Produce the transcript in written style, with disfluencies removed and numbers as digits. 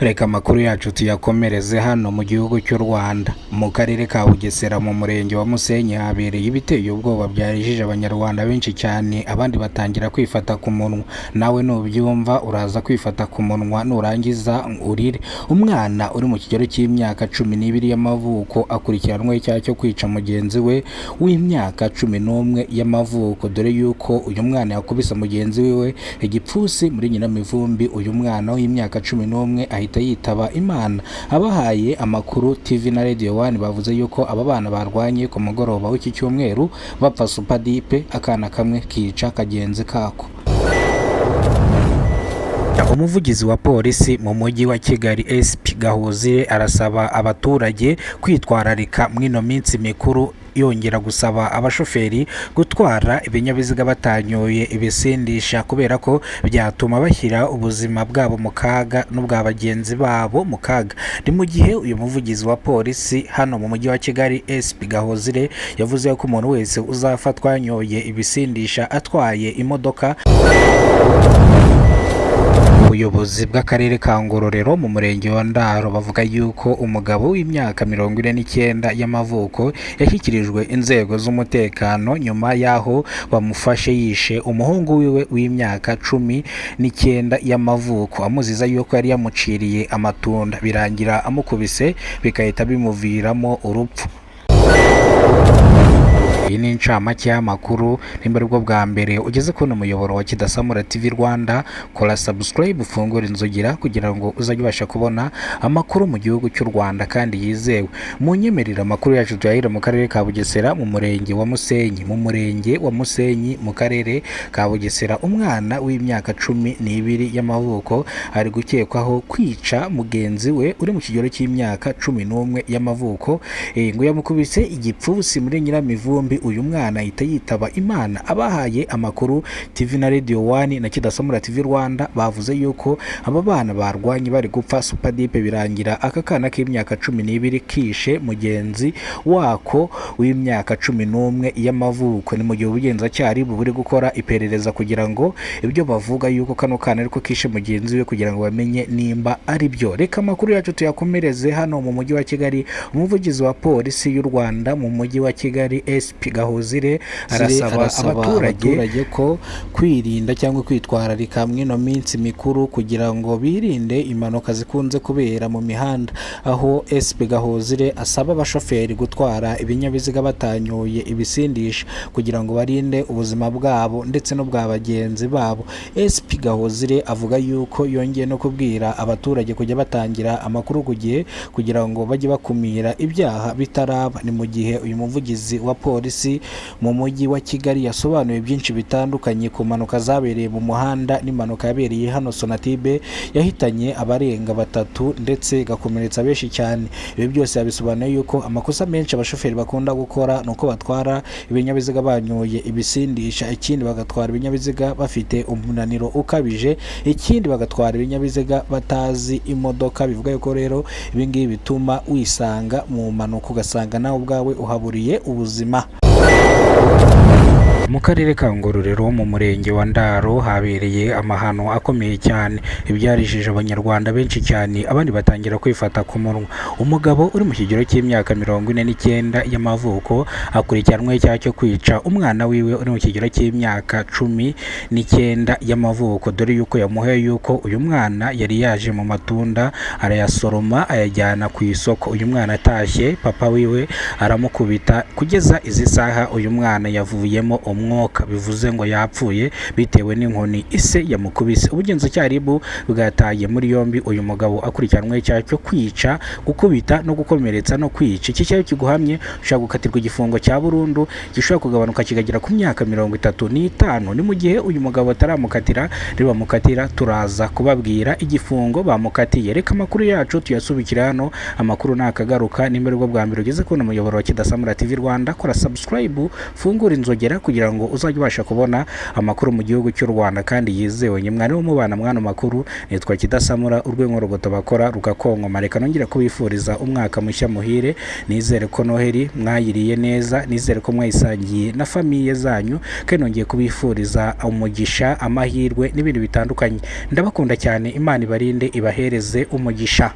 Reka amakuru yacu tuyakomereze hano mu gihugu cy'u Rwanda mu karere ka Bugesera mu murenge wa Musenyi habereye ibiteye ubwoba byarijije abanyarwanda benshi cyane, abandi batangira kwifata ku munwa. Nawe nubyumva uraza kwifata ku munwa nurangiza urire. Umwana uri mu kigero cy'imyaka 12 y'amavuko akurikiranwe icyaha cyo kwica mugenzi we w'imyaka 11 y'amavuko, dore yuko uyu mwana yakubise mugenzi we igipfusi muri Nyiramivumbi. Uyu mwana w'imyaka 11 ahita yitaba Imana. Abahaye amakuru TV na Radio 1 bavuze yuko aba bana barwanye ku mugoroba w'iki cyumweru bapfa supadipe, akana kamwe kica kagenzi kako. Umuvugizi wa polisi mu mujyi wa Kigali SP Gahuzire arasaba abaturage kwitwararika mwino minsi mikuru, yongera gusaba abashoferi gutwara ibinyabiziga batanyoye ibisindisha kubera ko byatuma bashyira ubuzima bwabo mu kaga n'ubwa bagenzi babo mu kaga. Ni mu gihe uyu muvugizi wa polisi hano mu mujyi wa Kigali SP Gahuzire yavuze ko umuntu wese uzafatwa yanyoye ibisindisha atwaye imodoka. Ubuyobozi bw'akarere ka Ngororero mu murenge wa Ndaro bavuga yuko umugabo w'imyaka 49 y'amavuko yashyikirijwe inzego z'umutekano nyuma yaho bamufashe yishe umuhungu wiwe w'imyaka 19 y'amavuko, amuziza yuko yari yamuciriye amatunda, birangira amukubise bikahita bimuviramo urupfu. Iyi ni incamake y'amakuru. Nimba aribwo bwa mbere ugeze kuno muyoboro wa Kidasamura TV Rwanda, kora subscribe ufungure inzogera kugira ngo uzajye ubasha kubona amakuru mu gihugu cy'u Rwanda kandi yizewe. Munyemerera amakuru yacu tuyahira mu karere ka Bugesera mu murenge wa Musenyi. Mu murenge wa Musenyi mu karere ka Bugesera, umwana w'imyaka 12 y'amavuko ari gukekwaho kwica mugenzi we uri mu kigero cy'imyaka 11 y'amavuko, ngo yamukubise igipfusi muri Nyiramivumbi. Uyu mwana ahita yitaba Imana. Abahaye amakuru TV na Radio 1 na Kidasamura TV Rwanda bavuze yuko aba bana barwanye bari gupfa supadipe, birangira aka kana k'imyaka 12 kishe mugenzi wako w'imyaka 11 y'amavuko. Ni mu gihe ubugenzacyaha buri gukora iperereza kugira ngo ibyo bavuga yuko kano kana ariko kishe mugenzi we kugira ngo bamenye nimba ari byo. Reka amakuru yacu tuyakomereze hano mu mujyi wa Kigali. Umuvugizi wa polisi y'u Rwanda mu mujyi wa Kigali SP Gahuzire arasaba abaturage ko kwirinda cyangwa kwitwararika mwino minsi mikuru kugira ngo birinde impanuka zikunze kubera mu mihanda, aho SP Gahuzire asaba abashoferi gutwara ibinyabiziga batanyoye ibisindisha kugira ngo barinde ubuzima bwabo ndetse no bwa bagenzi babo. SP Gahuzire avuga yuko yongeye no kubwira abaturage kujya batangira amakuru ku gihe kugira ngo bajye bakumira ibyaha bitaraba. Ni mu gihe uyu muvugizi wa polisi mu mujyi wa Kigali yasobanuye byinshi bitandukanye ku mpanuka zabereye mu muhanda n'impanuka yabereye hano Sonatibe yahitanye abarenga 3 ndetse gakomeretsa benshi cyane. Ibi byose yabisobanuye yuko amakosa menshi abashoferi bakunda gukora nuko batwara ibinyabiziga banyoye ibisindisha, ikindi bagatwara ibinyabiziga bafite umunaniro ukabije, ikindi bagatwara ibinyabiziga batazi imodoka. Bivuga yuko rero ibi ngibi bituma wisanga mu mpanuka ugasanga nawe ubwawe uhaburiye ubuzima. Mu karere ka Ngororero mu murenge wa Ndaro habereye amahano akomeye cyane, ibyarijije abanyarwanda benshi cyane, abandi batangira kwifata ku munwa. Umugabo uri mu kigero cy'imyaka 49 y'amavuko akurikiranwe icyaha cyo kwica umwana wiwe uri mu kigero cy'imyaka 19 y'amavuko, dore yuko yamuheye yuko uyu mwana yari yaje mu matunda arayasoroma ayajyana ku isoko. Uyu mwana atashye papa wiwe aramukubita kugeza izi saha uyu mwana yavuyemo umwuka, bivuze ngo yapfuye bitewe n'inkoni ise yamukubise. Ubugenzacyaha bwataye muri yombi uyu mugabo akurikiranwe icyaha cyo kwica, gukubita no gukomeretsa no kwica. Iki cyaha kiguhamye ushaka gukatirwa igifungo cya burundu gishobora kugabanuka kigagera ku myaka 35. Ni mu gihe uyu mugabo ataramukatira, bamukatira turaza kubabwira igifungo bamukatiye. Reka amakuru yacu tuyasubikira hano. Amakuru nakagaruka. Nimba aribwo bwa mbere ugeze kuno muyoboro wa Kidasamura TV Rwanda, kora subscribe fungura inzogera kugira kugira ngo uzajye ubasha kubona amakuru mu gihugu cy'u Rwanda kandi yizewe. Mwari mubana mwana makuru, nitwa Kidasamura, urwego rugoto bakora rugakonkoma. Reka nongera kubifuriza umwaka mushya muhire, nizere ko Noheli mwayiriye neza, nizere ko mwayisangiye na famiye zanyu, kandi nongeye kubifuriza umugisha, amahirwe n'ibindi bitandukanye. Ndabakunda cyane, Imana ibarinde ibahereze umugisha.